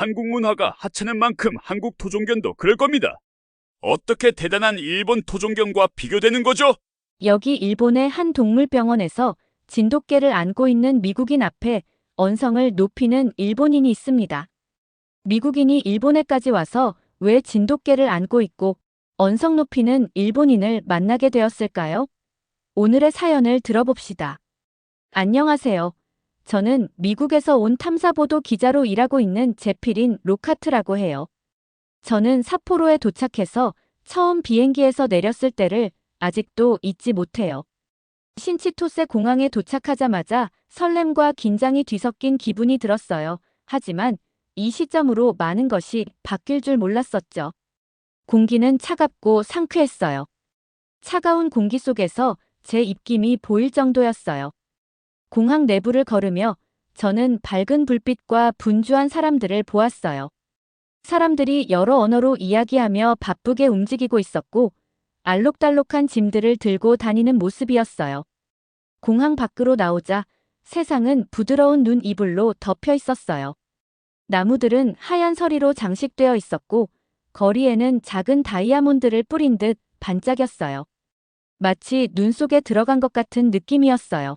한국 문화가 하찮은 만큼 한국 토종견도 그럴 겁니다. 어떻게 대단한 일본 토종견과 비교되는 거죠? 여기 일본의 한 동물병원에서 진돗개를 안고 있는 미국인 앞에 언성을 높이는 일본인이 있습니다. 미국인이 일본에까지 와서 왜 진돗개를 안고 있고 언성 높이는 일본인을 만나게 되었을까요? 오늘의 사연을 들어봅시다. 안녕하세요. 저는 미국에서 온 탐사보도 기자로 일하고 있는 제필인 로카트라고 해요. 저는 삿포로에 도착해서 처음 비행기에서 내렸을 때를 아직도 잊지 못해요. 신치토세 공항에 도착하자마자 설렘과 긴장이 뒤섞인 기분이 들었어요. 하지만 이 시점으로 많은 것이 바뀔 줄 몰랐었죠. 공기는 차갑고 상쾌했어요. 차가운 공기 속에서 제 입김이 보일 정도였어요. 공항 내부를 걸으며 저는 밝은 불빛과 분주한 사람들을 보았어요. 사람들이 여러 언어로 이야기하며 바쁘게 움직이고 있었고 알록달록한 짐들을 들고 다니는 모습이었어요. 공항 밖으로 나오자 세상은 부드러운 눈 이불로 덮여 있었어요. 나무들은 하얀 서리로 장식되어 있었고 거리에는 작은 다이아몬드를 뿌린 듯 반짝였어요. 마치 눈 속에 들어간 것 같은 느낌이었어요.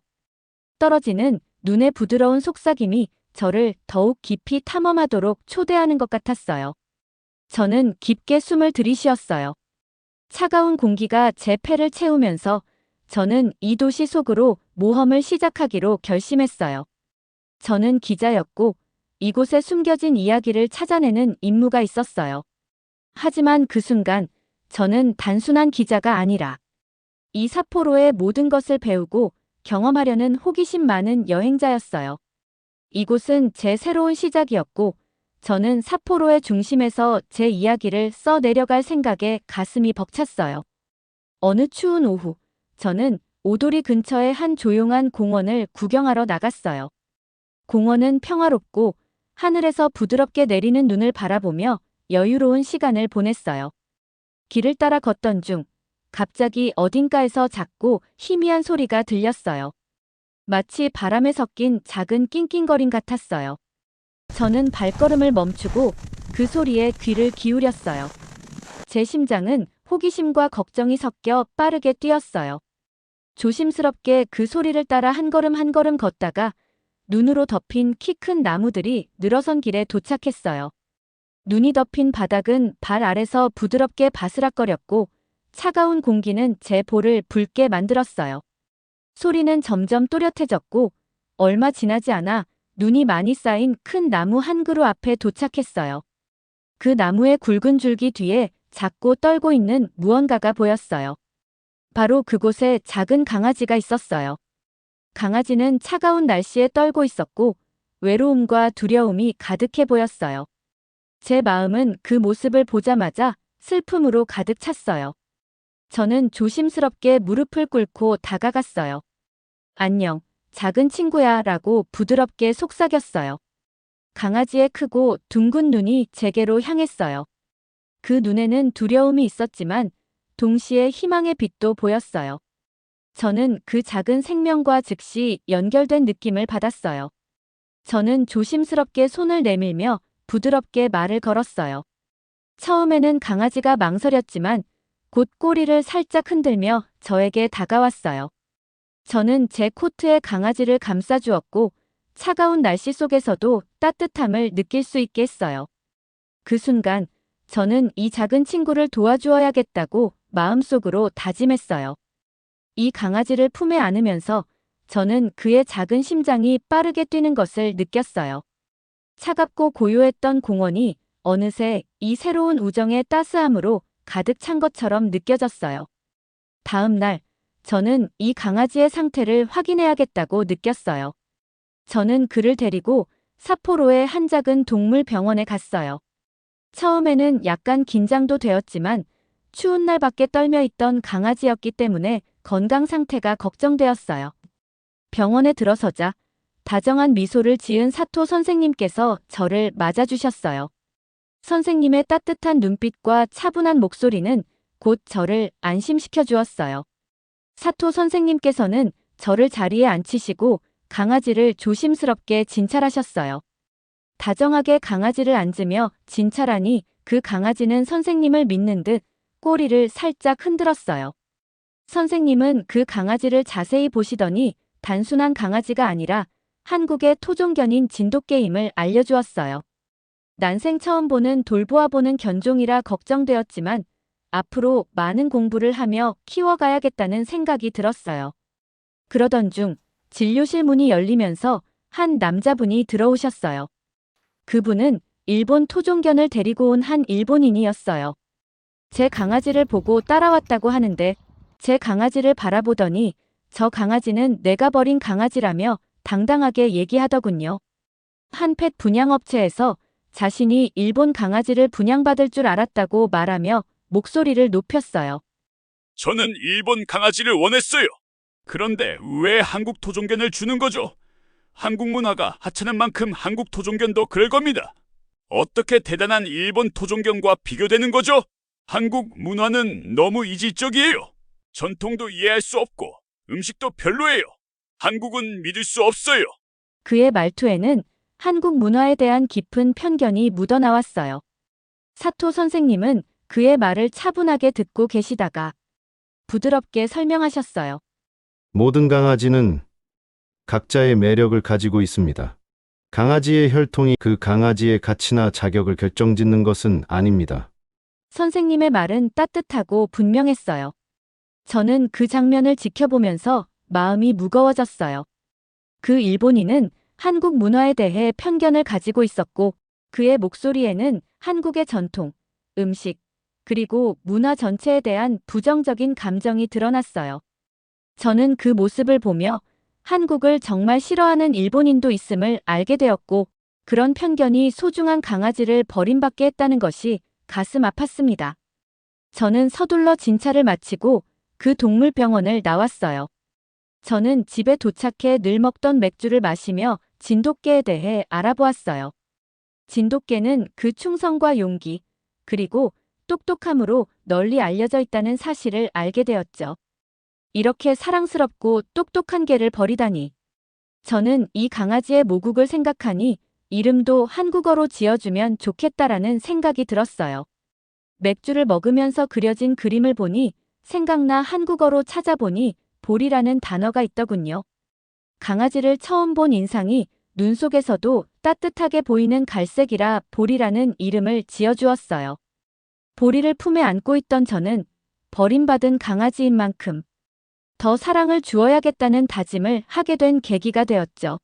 떨어지는 눈의 부드러운 속삭임이 저를 더욱 깊이 탐험하도록 초대하는 것 같았어요. 저는 깊게 숨을 들이쉬었어요. 차가운 공기가 제 폐를 채우면서 저는 이 도시 속으로 모험을 시작하기로 결심했어요. 저는 기자였고 이곳에 숨겨진 이야기를 찾아내는 임무가 있었어요. 하지만 그 순간 저는 단순한 기자가 아니라 이 삿포로의 모든 것을 배우고 경험하려는 호기심 많은 여행자였어요. 이곳은 제 새로운 시작이었고 저는 삿포로의 중심에서 제 이야기를 써 내려갈 생각에 가슴이 벅찼어요. 어느 추운 오후, 저는 오도리 근처의 한 조용한 공원을 구경하러 나갔어요. 공원은 평화롭고 하늘에서 부드럽게 내리는 눈을 바라보며 여유로운 시간을 보냈어요. 길을 따라 걷던 중 갑자기 어딘가에서 작고 희미한 소리가 들렸어요. 마치 바람에 섞인 작은 낑낑거림 같았어요. 저는 발걸음을 멈추고 그 소리에 귀를 기울였어요. 제 심장은 호기심과 걱정이 섞여 빠르게 뛰었어요. 조심스럽게 그 소리를 따라 한 걸음 한 걸음 걷다가 눈으로 덮인 키 큰 나무들이 늘어선 길에 도착했어요. 눈이 덮인 바닥은 발 아래서 부드럽게 바스락거렸고 차가운 공기는 제 볼을 붉게 만들었어요. 소리는 점점 또렷해졌고 얼마 지나지 않아 눈이 많이 쌓인 큰 나무 한 그루 앞에 도착했어요. 그 나무의 굵은 줄기 뒤에 작고 떨고 있는 무언가가 보였어요. 바로 그곳에 작은 강아지가 있었어요. 강아지는 차가운 날씨에 떨고 있었고 외로움과 두려움이 가득해 보였어요. 제 마음은 그 모습을 보자마자 슬픔으로 가득 찼어요. 저는 조심스럽게 무릎을 꿇고 다가갔어요. 안녕, 작은 친구야 라고 부드럽게 속삭였어요. 강아지의 크고 둥근 눈이 제게로 향했어요. 그 눈에는 두려움이 있었지만 동시에 희망의 빛도 보였어요. 저는 그 작은 생명과 즉시 연결된 느낌을 받았어요. 저는 조심스럽게 손을 내밀며 부드럽게 말을 걸었어요. 처음에는 강아지가 망설였지만 곧 꼬리를 살짝 흔들며 저에게 다가왔어요. 저는 제 코트에 강아지를 감싸주었고 차가운 날씨 속에서도 따뜻함을 느낄 수 있게 했어요. 그 순간 저는 이 작은 친구를 도와주어야겠다고 마음속으로 다짐했어요. 이 강아지를 품에 안으면서 저는 그의 작은 심장이 빠르게 뛰는 것을 느꼈어요. 차갑고 고요했던 공원이 어느새 이 새로운 우정의 따스함으로 가득 찬 것처럼 느껴졌어요. 다음 날, 저는 이 강아지의 상태를 확인해야겠다고 느꼈어요. 저는 그를 데리고 삿포로의 한 작은 동물 병원에 갔어요. 처음에는 약간 긴장도 되었지만 추운 날 밖에 떨며 있던 강아지였기 때문에 건강 상태가 걱정되었어요. 병원에 들어서자 다정한 미소를 지은 사토 선생님께서 저를 맞아주셨어요. 선생님의 따뜻한 눈빛과 차분한 목소리는 곧 저를 안심시켜 주었어요. 사토 선생님께서는 저를 자리에 앉히시고 강아지를 조심스럽게 진찰하셨어요. 다정하게 강아지를 앉으며 진찰하니 그 강아지는 선생님을 믿는 듯 꼬리를 살짝 흔들었어요. 선생님은 그 강아지를 자세히 보시더니 단순한 강아지가 아니라 한국의 토종견인 진돗개임을 알려주었어요. 난생 처음 보는 돌보아보는 견종이라 걱정되었지만 앞으로 많은 공부를 하며 키워가야겠다는 생각이 들었어요. 그러던 중 진료실 문이 열리면서 한 남자분이 들어오셨어요. 그분은 일본 토종견을 데리고 온 한 일본인이었어요. 제 강아지를 보고 따라왔다고 하는데 제 강아지를 바라보더니 저 강아지는 내가 버린 강아지라며 당당하게 얘기하더군요. 한 펫 분양업체에서 자신이 일본 강아지를 분양받을 줄 알았다고 말하며 목소리를 높였어요. 저는 일본 강아지를 원했어요. 그런데 왜 한국 토종견을 주는 거죠? 한국 문화가 하찮은 만큼 한국 토종견도 그럴 겁니다. 어떻게 대단한 일본 토종견과 비교되는 거죠? 한국 문화는 너무 이질적이에요. 전통도 이해할 수 없고 음식도 별로예요. 한국은 믿을 수 없어요. 그의 말투에는 한국 문화에 대한 깊은 편견이 묻어나왔어요. 사토 선생님은 그의 말을 차분하게 듣고 계시다가 부드럽게 설명하셨어요. 모든 강아지는 각자의 매력을 가지고 있습니다. 강아지의 혈통이 그 강아지의 가치나 자격을 결정짓는 것은 아닙니다. 선생님의 말은 따뜻하고 분명했어요. 저는 그 장면을 지켜보면서 마음이 무거워졌어요. 그 일본인은 한국 문화에 대해 편견을 가지고 있었고 그의 목소리에는 한국의 전통, 음식, 그리고 문화 전체에 대한 부정적인 감정이 드러났어요. 저는 그 모습을 보며 한국을 정말 싫어하는 일본인도 있음을 알게 되었고 그런 편견이 소중한 강아지를 버림받게 했다는 것이 가슴 아팠습니다. 저는 서둘러 진찰을 마치고 그 동물병원을 나왔어요. 저는 집에 도착해 늘 먹던 맥주를 마시며 진돗개에 대해 알아보았어요. 진돗개는 그 충성과 용기, 그리고 똑똑함으로 널리 알려져 있다는 사실을 알게 되었죠. 이렇게 사랑스럽고 똑똑한 개를 버리다니. 저는 이 강아지의 모국을 생각하니 이름도 한국어로 지어주면 좋겠다라는 생각이 들었어요. 맥주를 먹으면서 그려진 그림을 보니 생각나 한국어로 찾아보니 볼이라는 단어가 있더군요. 강아지를 처음 본 인상이 눈 속에서도 따뜻하게 보이는 갈색이라 볼이라는 이름을 지어주었어요. 보리를 품에 안고 있던 저는 버림받은 강아지인 만큼 더 사랑을 주어야겠다는 다짐을 하게 된 계기가 되었죠.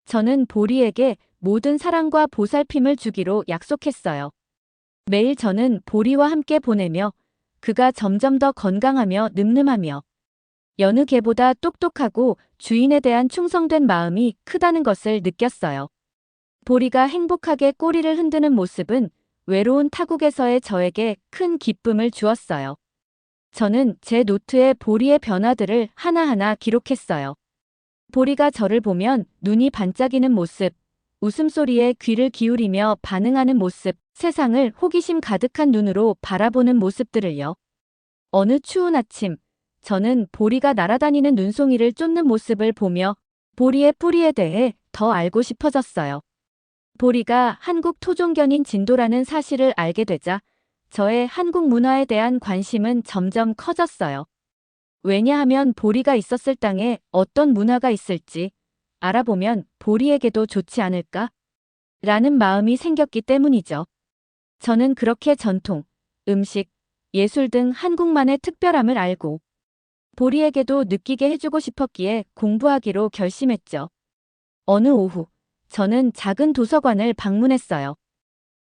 저는 보리에게 모든 사랑과 보살핌을 주기로 약속했어요. 매일 저는 보리와 함께 보내며 그가 점점 더 건강하며 늠름하며 여느 개보다 똑똑하고 주인에 대한 충성된 마음이 크다는 것을 느꼈어요. 보리가 행복하게 꼬리를 흔드는 모습은 외로운 타국에서의 저에게 큰 기쁨을 주었어요. 저는 제 노트에 보리의 변화들을 하나하나 기록했어요. 보리가 저를 보면 눈이 반짝이는 모습, 웃음소리에 귀를 기울이며 반응하는 모습, 세상을 호기심 가득한 눈으로 바라보는 모습들을요. 어느 추운 아침, 저는 보리가 날아다니는 눈송이를 쫓는 모습을 보며 보리의 뿌리에 대해 더 알고 싶어졌어요. 보리가 한국 토종견인 진도라는 사실을 알게 되자 저의 한국 문화에 대한 관심은 점점 커졌어요. 왜냐하면 보리가 있었을 땅에 어떤 문화가 있을지 알아보면 보리에게도 좋지 않을까? 라는 마음이 생겼기 때문이죠. 저는 그렇게 전통, 음식, 예술 등 한국만의 특별함을 알고 보리에게도 느끼게 해주고 싶었기에 공부하기로 결심했죠. 어느 오후, 저는 작은 도서관을 방문했어요.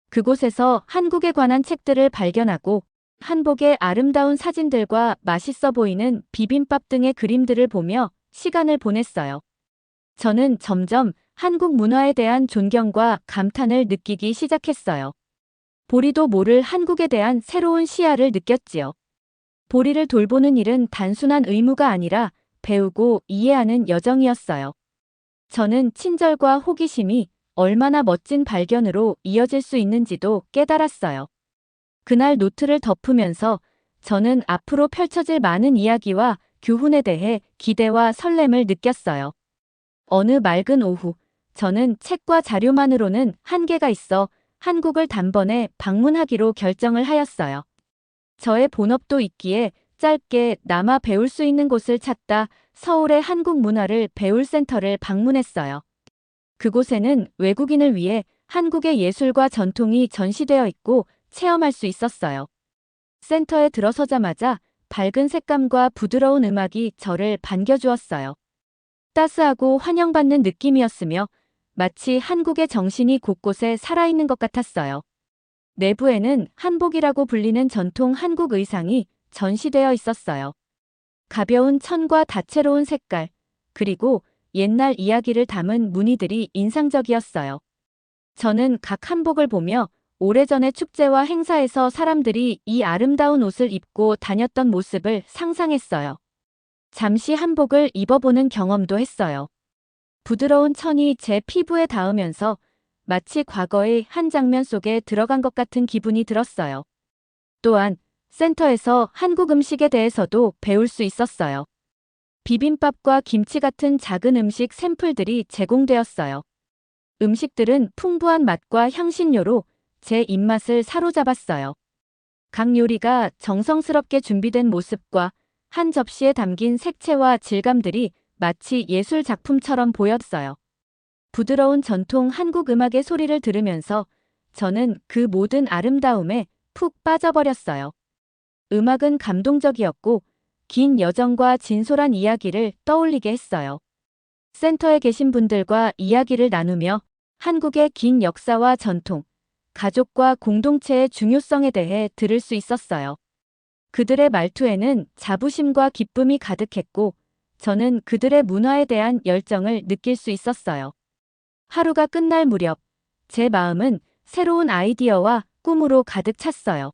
그곳에서 한국에 관한 책들을 발견하고 한복의 아름다운 사진들과 맛있어 보이는 비빔밥 등의 그림들을 보며 시간을 보냈어요. 저는 점점 한국 문화에 대한 존경과 감탄을 느끼기 시작했어요. 보리도 모를 한국에 대한 새로운 시야를 느꼈지요. 보리를 돌보는 일은 단순한 의무가 아니라 배우고 이해하는 여정이었어요. 저는 친절과 호기심이 얼마나 멋진 발견으로 이어질 수 있는지도 깨달았어요. 그날 노트를 덮으면서 저는 앞으로 펼쳐질 많은 이야기와 교훈에 대해 기대와 설렘을 느꼈어요. 어느 맑은 오후, 저는 책과 자료만으로는 한계가 있어 한국을 단번에 방문하기로 결정을 하였어요. 저의 본업도 있기에 짧게 남아 배울 수 있는 곳을 찾다 서울의 한국 문화를 배울 센터를 방문했어요. 그곳에는 외국인을 위해 한국의 예술과 전통이 전시되어 있고 체험할 수 있었어요. 센터에 들어서자마자 밝은 색감과 부드러운 음악이 저를 반겨주었어요. 따스하고 환영받는 느낌이었으며 마치 한국의 정신이 곳곳에 살아있는 것 같았어요. 내부에는 한복이라고 불리는 전통 한국 의상이 전시되어 있었어요. 가벼운 천과 다채로운 색깔, 그리고 옛날 이야기를 담은 무늬들이 인상적이었어요. 저는 각 한복을 보며 오래전의 축제와 행사에서 사람들이 이 아름다운 옷을 입고 다녔던 모습을 상상했어요. 잠시 한복을 입어보는 경험도 했어요. 부드러운 천이 제 피부에 닿으면서 마치 과거의 한 장면 속에 들어간 것 같은 기분이 들었어요. 또한 센터에서 한국 음식에 대해서도 배울 수 있었어요. 비빔밥과 김치 같은 작은 음식 샘플들이 제공되었어요. 음식들은 풍부한 맛과 향신료로 제 입맛을 사로잡았어요. 각 요리가 정성스럽게 준비된 모습과 한 접시에 담긴 색채와 질감들이 마치 예술 작품처럼 보였어요. 부드러운 전통 한국 음악의 소리를 들으면서 저는 그 모든 아름다움에 푹 빠져버렸어요. 음악은 감동적이었고 긴 여정과 진솔한 이야기를 떠올리게 했어요. 센터에 계신 분들과 이야기를 나누며 한국의 긴 역사와 전통, 가족과 공동체의 중요성에 대해 들을 수 있었어요. 그들의 말투에는 자부심과 기쁨이 가득했고 저는 그들의 문화에 대한 열정을 느낄 수 있었어요. 하루가 끝날 무렵 제 마음은 새로운 아이디어와 꿈으로 가득 찼어요.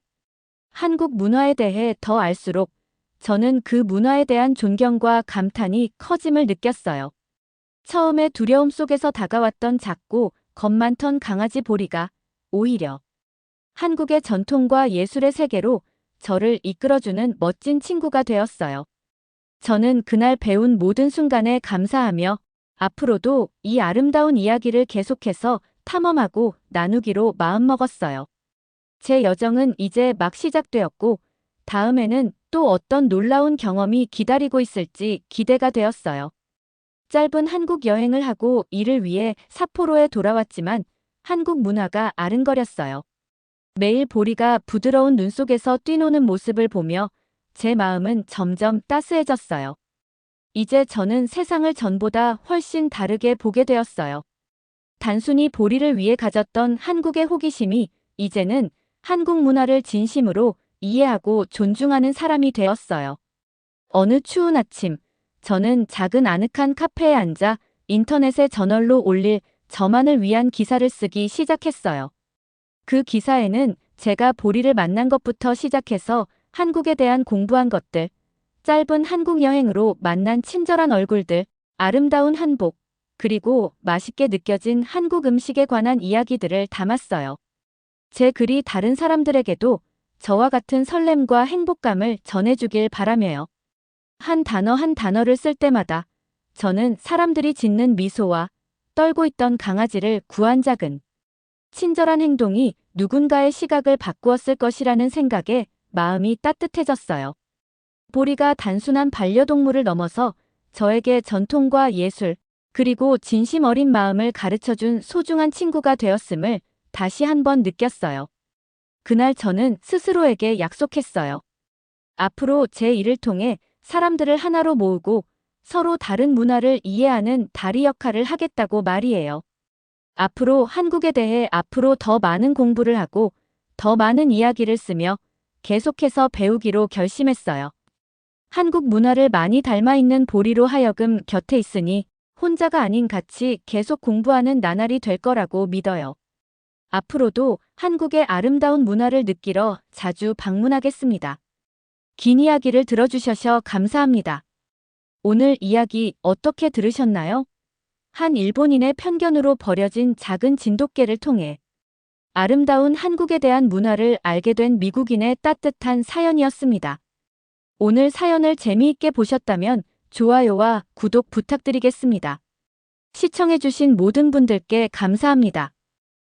한국 문화에 대해 더 알수록 저는 그 문화에 대한 존경과 감탄이 커짐을 느꼈어요. 처음에 두려움 속에서 다가왔던 작고 겁 많던 강아지 보리가 오히려 한국의 전통과 예술의 세계로 저를 이끌어주는 멋진 친구가 되었어요. 저는 그날 배운 모든 순간에 감사하며 앞으로도 이 아름다운 이야기를 계속해서 탐험하고 나누기로 마음먹었어요. 제 여정은 이제 막 시작되었고 다음에는 또 어떤 놀라운 경험이 기다리고 있을지 기대가 되었어요. 짧은 한국 여행을 하고 이를 위해 삿포로에 돌아왔지만 한국 문화가 아른거렸어요. 매일 보리가 부드러운 눈 속에서 뛰노는 모습을 보며 제 마음은 점점 따스해졌어요. 이제 저는 세상을 전보다 훨씬 다르게 보게 되었어요. 단순히 보리를 위해 가졌던 한국의 호기심이 이제는 한국 문화를 진심으로 이해하고 존중하는 사람이 되었어요. 어느 추운 아침, 저는 작은 아늑한 카페에 앉아 인터넷에 저널로 올릴 저만을 위한 기사를 쓰기 시작했어요. 그 기사에는 제가 보리를 만난 것부터 시작해서 한국에 대한 공부한 것들, 짧은 한국 여행으로 만난 친절한 얼굴들, 아름다운 한복, 그리고 맛있게 느껴진 한국 음식에 관한 이야기들을 담았어요. 제 글이 다른 사람들에게도 저와 같은 설렘과 행복감을 전해주길 바라며요. 한 단어 한 단어를 쓸 때마다 저는 사람들이 짓는 미소와 떨고 있던 강아지를 구한 작은 친절한 행동이 누군가의 시각을 바꾸었을 것이라는 생각에 마음이 따뜻해졌어요. 보리가 단순한 반려동물을 넘어서 저에게 전통과 예술, 그리고 진심 어린 마음을 가르쳐준 소중한 친구가 되었음을 다시 한번 느꼈어요. 그날 저는 스스로에게 약속했어요. 앞으로 제 일을 통해 사람들을 하나로 모으고 서로 다른 문화를 이해하는 다리 역할을 하겠다고 말이에요. 앞으로 한국에 대해 앞으로 더 많은 공부를 하고 더 많은 이야기를 쓰며 계속해서 배우기로 결심했어요. 한국 문화를 많이 닮아 있는 보리로 하여금 곁에 있으니 혼자가 아닌 같이 계속 공부하는 나날이 될 거라고 믿어요. 앞으로도 한국의 아름다운 문화를 느끼러 자주 방문하겠습니다. 긴 이야기를 들어주셔서 감사합니다. 오늘 이야기 어떻게 들으셨나요? 한 일본인의 편견으로 버려진 작은 진돗개를 통해 아름다운 한국에 대한 문화를 알게 된 미국인의 따뜻한 사연이었습니다. 오늘 사연을 재미있게 보셨다면 좋아요와 구독 부탁드리겠습니다. 시청해주신 모든 분들께 감사합니다.